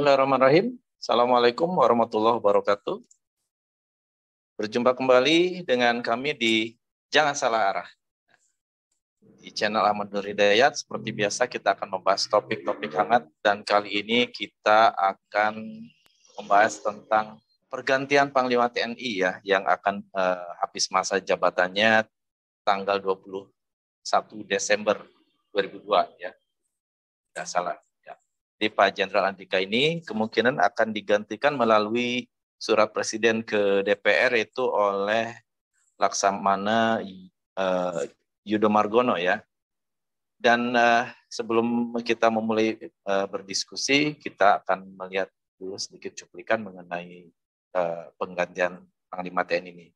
Bismillahirrahmanirrahim. Assalamualaikum warahmatullahi wabarakatuh. Berjumpa kembali dengan kami di Jangan Salah Arah. Di channel Ahmad Nur Hidayat, seperti biasa kita akan membahas topik-topik hangat dan kali ini kita akan membahas tentang pergantian Panglima TNI ya yang akan habis masa jabatannya tanggal 21 Desember 2002 ya. Tidak salah. Di Pak Jenderal Andika ini kemungkinan akan digantikan melalui surat Presiden ke DPR itu oleh Laksamana Yudo Margono ya. Dan sebelum kita memulai berdiskusi, kita akan melihat dulu sedikit cuplikan mengenai penggantian Panglima TNI ini.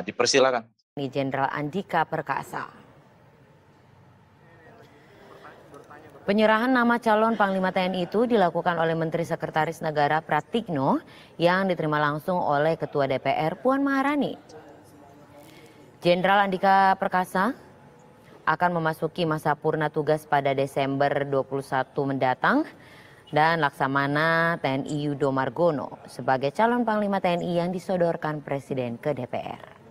Dipersilakan. Jenderal Andika Perkasa. Penyerahan nama calon Panglima TNI itu dilakukan oleh Menteri Sekretaris Negara Pratikno yang diterima langsung oleh Ketua DPR Puan Maharani. Jenderal Andika Perkasa akan memasuki masa purna tugas pada Desember 21 mendatang dan Laksamana TNI Yudo Margono sebagai calon Panglima TNI yang disodorkan Presiden ke DPR.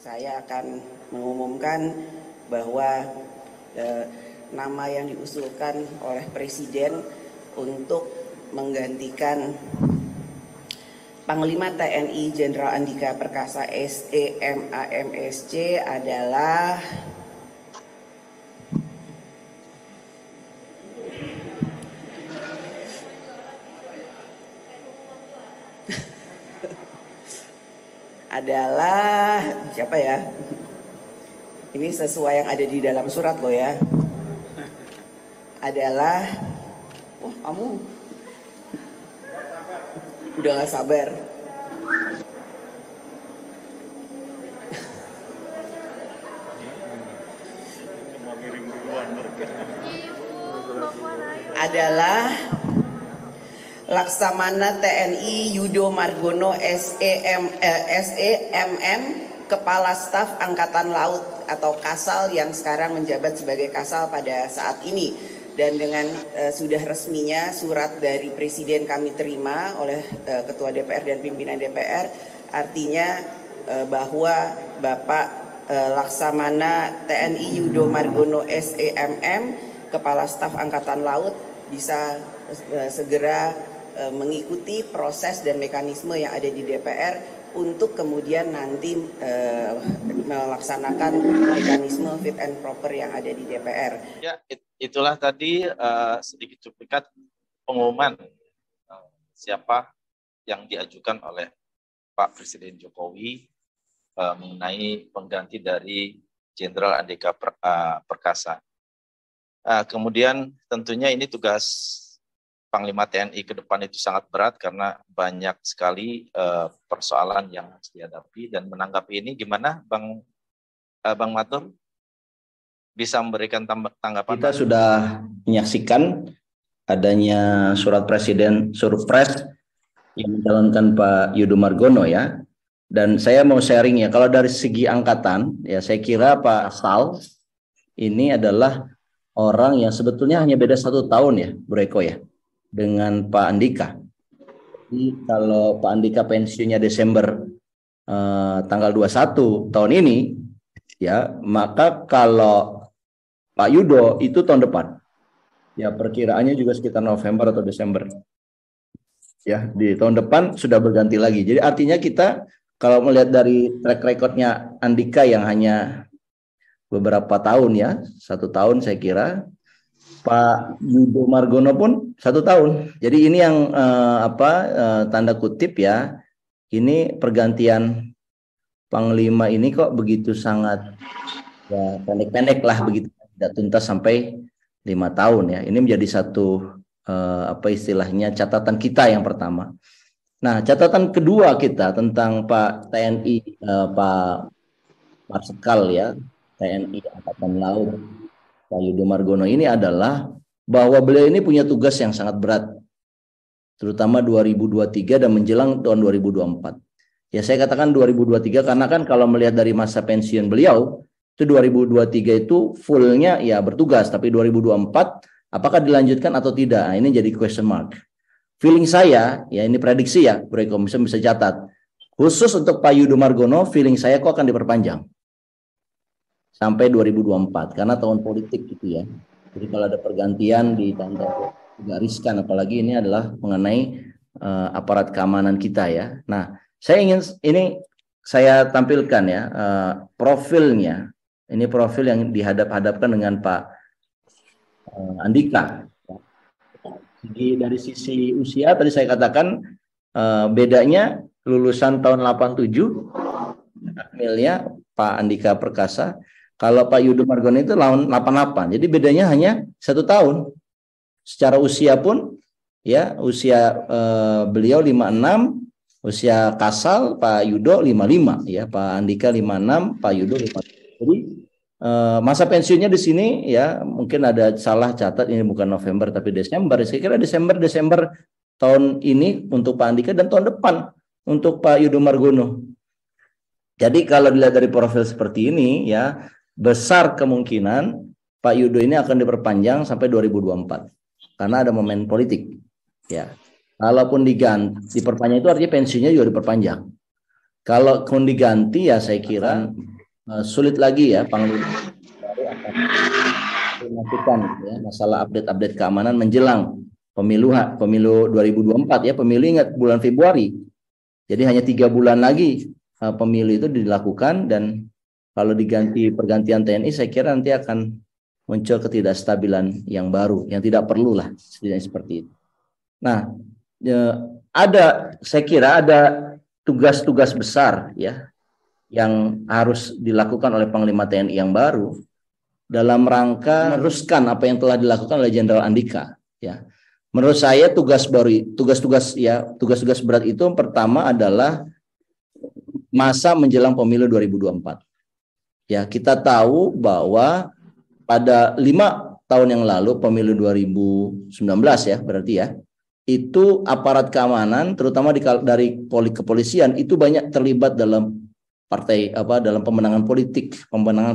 Saya akan mengumumkan bahwa nama yang diusulkan oleh Presiden untuk menggantikan Panglima TNI Jenderal Andika Perkasa SE.MAMSC adalah siapa ya? Ini sesuai yang ada di dalam surat loh ya. Adalah, kamu udah gak sabar. Adalah Laksamana TNI Yudo Margono SEMM, Kepala Staf Angkatan Laut atau Kasal yang sekarang menjabat sebagai Kasal pada saat ini. Dan dengan sudah resminya surat dari Presiden kami terima oleh Ketua DPR dan pimpinan DPR, artinya bahwa Bapak Laksamana TNI Yudo Margono SEMM, Kepala Staf Angkatan Laut bisa segera mengikuti proses dan mekanisme yang ada di DPR untuk kemudian nanti melaksanakan mekanisme fit and proper yang ada di DPR. Ya, itulah tadi sedikit cuplikan pengumuman siapa yang diajukan oleh Pak Presiden Jokowi mengenai pengganti dari Jenderal Andika Perkasa. Kemudian tentunya ini tugas Panglima TNI ke depan itu sangat berat karena banyak sekali persoalan yang harus dihadapi, dan menanggapi ini gimana Bang Matur? Bisa memberikan tanggapan? Kita sudah menyaksikan adanya surat Presiden surprise yang mencalonkan Pak Yudo Margono ya. Dan saya mau sharing ya, kalau dari segi angkatan ya saya kira Pak Sal ini adalah orang yang sebetulnya hanya beda 1 tahun ya Bro Eko ya dengan Pak Andika. Jadi kalau Pak Andika pensiunnya Desember tanggal 21 tahun ini ya, maka kalau Pak Yudo itu tahun depan. Ya perkiraannya juga sekitar November atau Desember. Ya, di tahun depan sudah berganti lagi. Jadi artinya kita kalau melihat dari track recordnya Andika yang hanya beberapa tahun ya, 1 tahun saya kira, Pak Yudo Margono pun 1 tahun. Jadi ini yang tanda kutip ya, ini pergantian Panglima ini kok begitu sangat ya pendek-pendek lah begitu, tidak tuntas sampai 5 tahun ya. Ini menjadi satu istilahnya catatan kita yang pertama. Nah, catatan kedua kita tentang Pak TNI Pak Marsikal ya, TNI Angkatan Laut Pak Yudo Margono ini adalah bahwa beliau ini punya tugas yang sangat berat, terutama 2023 dan menjelang tahun 2024. Ya saya katakan 2023 karena kan kalau melihat dari masa pensiun beliau itu 2023 itu fullnya ya bertugas, tapi 2024 apakah dilanjutkan atau tidak? Nah, ini jadi question mark. Feeling saya, ya ini prediksi ya, Bro Eko bisa catat. Khusus untuk Pak Yudo Margono, feeling saya kok akan diperpanjang sampai 2024 karena tahun politik gitu ya. Jadi kalau ada pergantian di tahun-tahun juga riskan, apalagi ini adalah mengenai aparat keamanan kita ya. Nah, saya ingin ini saya tampilkan ya profilnya. Ini profil yang dihadap-hadapkan dengan Pak Andika. Jadi dari sisi usia tadi saya katakan bedanya lulusan tahun 87 akmilnya Pak Andika Perkasa. Kalau Pak Yudo Margono itu tahun 88. Jadi bedanya hanya 1 tahun. Secara usia pun ya usia beliau 56, usia Kasal Pak Yudo 55 ya, Pak Andika 56, Pak Yudo 55. Jadi masa pensiunnya di sini ya mungkin ada salah catat, ini bukan November tapi Desember. Saya kira Desember tahun ini untuk Pak Andika dan tahun depan untuk Pak Yudo Margono. Jadi kalau dilihat dari profil seperti ini ya besar kemungkinan Pak Yudo ini akan diperpanjang sampai 2024 karena ada momen politik ya. Kalaupun diperpanjang itu artinya pensiunnya juga diperpanjang. Kalau diganti ya saya kira sulit lagi ya Panglima baru akan melakukan ya masalah update keamanan menjelang pemilu 2024 ya. Pemilu ingat bulan Februari. Jadi hanya 3 bulan lagi pemilu itu dilakukan, dan kalau diganti pergantian TNI saya kira nanti akan muncul ketidakstabilan yang baru yang tidak perlu lah setidaknya seperti itu. Nah, saya kira ada tugas-tugas besar ya yang harus dilakukan oleh Panglima TNI yang baru dalam rangka meneruskan apa yang telah dilakukan oleh Jenderal Andika ya. Menurut saya tugas tugas berat itu pertama adalah masa menjelang pemilu 2024. Ya, kita tahu bahwa pada 5 tahun yang lalu pemilu 2019 ya berarti ya, itu aparat keamanan terutama dari kepolisian itu banyak terlibat dalam dalam pemenangan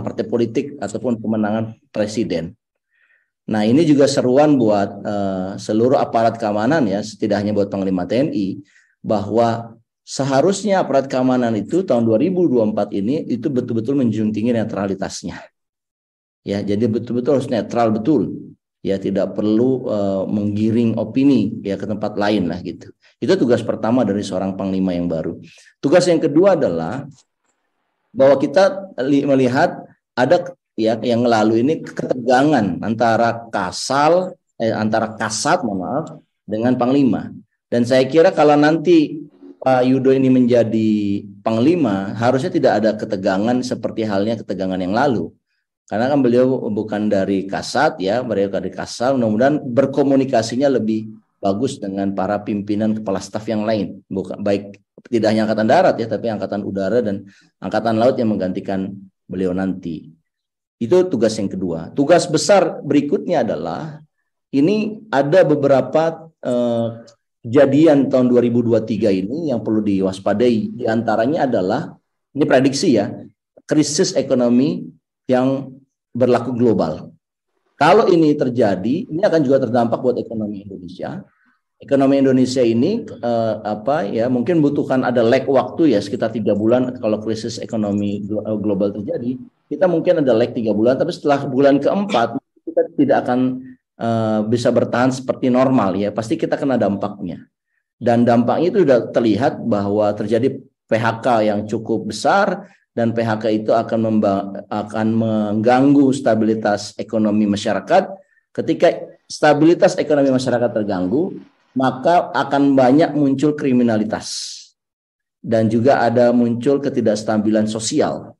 partai politik ataupun pemenangan presiden. Nah, ini juga seruan buat seluruh aparat keamanan ya, tidak hanya buat Panglima TNI, bahwa seharusnya aparat keamanan itu tahun 2024 ini itu betul-betul menjunjung tinggi netralitasnya. Ya, jadi betul-betul harus netral betul. Ya, tidak perlu menggiring opini ya ke tempat lain lah gitu. Itu tugas pertama dari seorang panglima yang baru. Tugas yang kedua adalah bahwa kita melihat ada ya yang lalu ini ketegangan antara Kasat dengan Panglima. Dan saya kira kalau nanti Pak Yudo ini menjadi Panglima, harusnya tidak ada ketegangan seperti halnya ketegangan yang lalu. Karena kan beliau bukan dari Kasat ya, beliau dari Kasal, mudah-mudahan berkomunikasinya lebih bagus dengan para pimpinan kepala staf yang lain. Baik tidak hanya Angkatan Darat ya, tapi Angkatan Udara dan Angkatan Laut yang menggantikan beliau nanti. Itu tugas yang kedua. Tugas besar berikutnya adalah ini ada beberapa kejadian tahun 2023 ini yang perlu diwaspadai. Di antaranya adalah, ini prediksi ya, krisis ekonomi yang berlaku global. Kalau ini terjadi, ini akan juga terdampak buat ekonomi Indonesia. Ekonomi Indonesia ini mungkin butuhkan ada lag waktu ya sekitar 3 bulan kalau krisis ekonomi global terjadi. Kita mungkin ada lag 3 bulan, tapi setelah bulan keempat kita tidak akan bisa bertahan seperti normal ya. Pasti kita kena dampaknya. Dan dampaknya itu sudah terlihat bahwa terjadi PHK yang cukup besar, dan PHK itu akan mengganggu stabilitas ekonomi masyarakat. Ketika stabilitas ekonomi masyarakat terganggu, maka akan banyak muncul kriminalitas dan juga ada muncul ketidakstabilan sosial.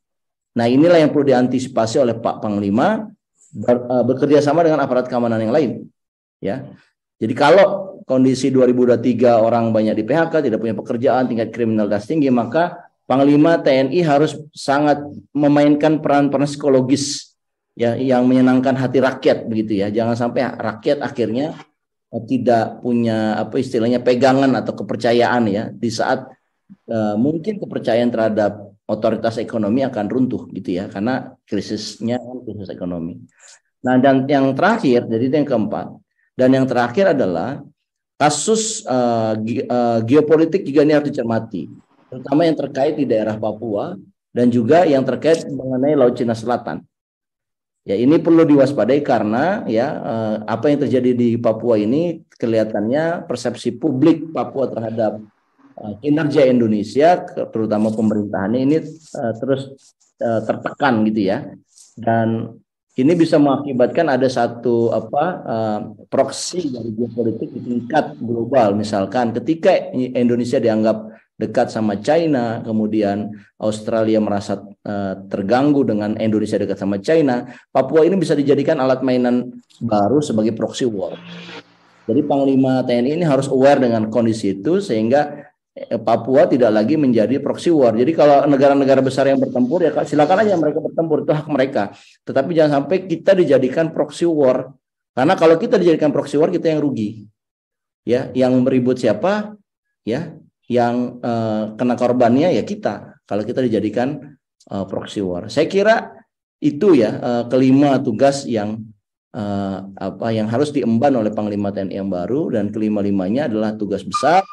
Nah, inilah yang perlu diantisipasi oleh Pak Panglima bekerja sama dengan aparat keamanan yang lain. Ya, jadi kalau kondisi 2023 orang banyak di PHK, tidak punya pekerjaan, tingkat kriminalitas tinggi, maka Panglima TNI harus sangat memainkan peran-peran psikologis ya yang menyenangkan hati rakyat begitu ya. Jangan sampai rakyat akhirnya tidak punya istilahnya pegangan atau kepercayaan ya di saat mungkin kepercayaan terhadap otoritas ekonomi akan runtuh gitu ya, karena krisisnya kan krisis ekonomi. Nah, dan yang terakhir, jadi itu yang keempat, dan yang terakhir adalah kasus geopolitik juga ini harus dicermati, terutama yang terkait di daerah Papua dan juga yang terkait mengenai Laut Cina Selatan. Ya, ini perlu diwaspadai karena ya apa yang terjadi di Papua ini kelihatannya persepsi publik Papua terhadap kinerja Indonesia, terutama pemerintahannya ini terus tertekan gitu ya, dan ini bisa mengakibatkan ada satu proksi dari geopolitik di tingkat global. Misalkan ketika Indonesia dianggap dekat sama China, kemudian Australia merasa terganggu dengan Indonesia dekat sama China, Papua ini bisa dijadikan alat mainan baru sebagai proxy war. Jadi Panglima TNI ini harus aware dengan kondisi itu sehingga Papua tidak lagi menjadi proxy war. Jadi kalau negara-negara besar yang bertempur, ya silakan aja mereka bertempur, itu hak mereka. Tetapi jangan sampai kita dijadikan proxy war. Karena kalau kita dijadikan proxy war, kita yang rugi. Ya, yang meribut siapa? Ya, yang kena korbannya ya kita. Kalau kita dijadikan proxy war. Saya kira itu ya kelima tugas yang yang harus diemban oleh Panglima TNI yang baru, dan kelima-limanya adalah tugas besar.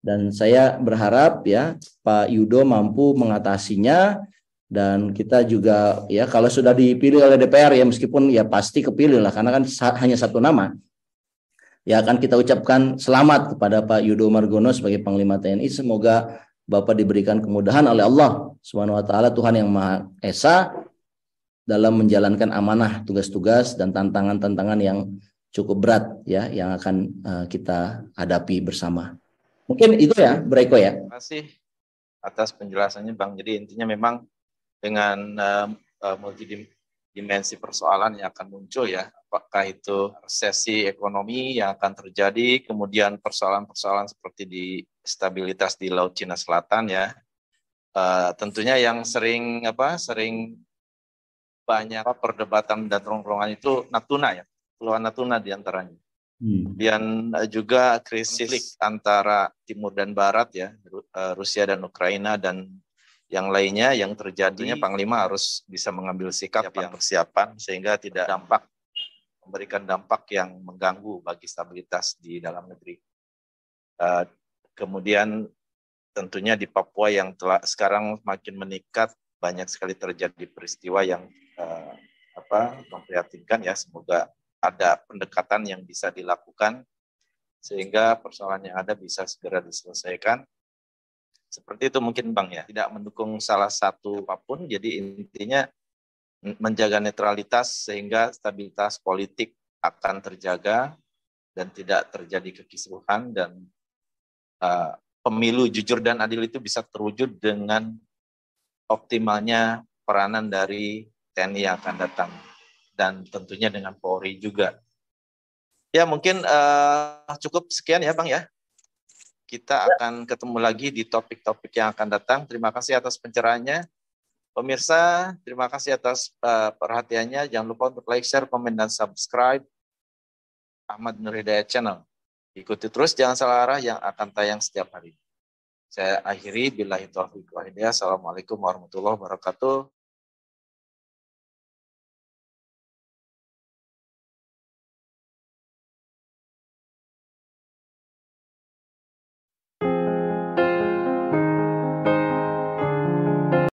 Dan saya berharap ya Pak Yudo mampu mengatasinya, dan kita juga ya kalau sudah dipilih oleh DPR ya, meskipun ya pasti kepilih lah karena kan hanya satu nama, ya akan kita ucapkan selamat kepada Pak Yudo Margono sebagai Panglima TNI. Semoga Bapak diberikan kemudahan oleh Allah Subhanahu wa taala, Tuhan yang Maha Esa, dalam menjalankan amanah tugas-tugas dan tantangan-tantangan yang cukup berat ya yang akan kita hadapi bersama. Mungkin itu ya, Bro Eko ya. Terima kasih atas penjelasannya, Bang. Jadi intinya memang dengan multidimensi persoalan yang akan muncul ya, apakah itu resesi ekonomi yang akan terjadi, kemudian persoalan-persoalan seperti di stabilitas di Laut Cina Selatan ya, tentunya yang sering banyak perdebatan dan rongrongan itu Natuna ya, Pulau Natuna diantaranya. Kemudian juga krisis antara Timur dan Barat ya, Rusia dan Ukraina dan yang lainnya yang terjadinya, Panglima harus bisa mengambil sikap yang persiapan sehingga tidak memberikan dampak yang mengganggu bagi stabilitas di dalam negeri. Kemudian tentunya di Papua yang telah sekarang makin meningkat, banyak sekali terjadi peristiwa yang memprihatinkan ya. Semoga ada pendekatan yang bisa dilakukan sehingga persoalan yang ada bisa segera diselesaikan. Seperti itu mungkin Bang ya, tidak mendukung salah satu apapun, jadi intinya menjaga netralitas sehingga stabilitas politik akan terjaga dan tidak terjadi kekisruhan, dan pemilu jujur dan adil itu bisa terwujud dengan optimalnya peranan dari TNI yang akan datang. Dan tentunya dengan Polri juga. Ya mungkin cukup sekian ya Bang ya. Kita akan ketemu lagi di topik-topik yang akan datang. Terima kasih atas pencerahannya. Pemirsa, terima kasih atas perhatiannya. Jangan lupa untuk like, share, komen, dan subscribe Ahmad Nur Hidayat Channel. Ikuti terus Jangan Salah Arah yang akan tayang setiap hari. Saya akhiri, billahi taufiq wal hidayah. Assalamualaikum warahmatullahi wabarakatuh.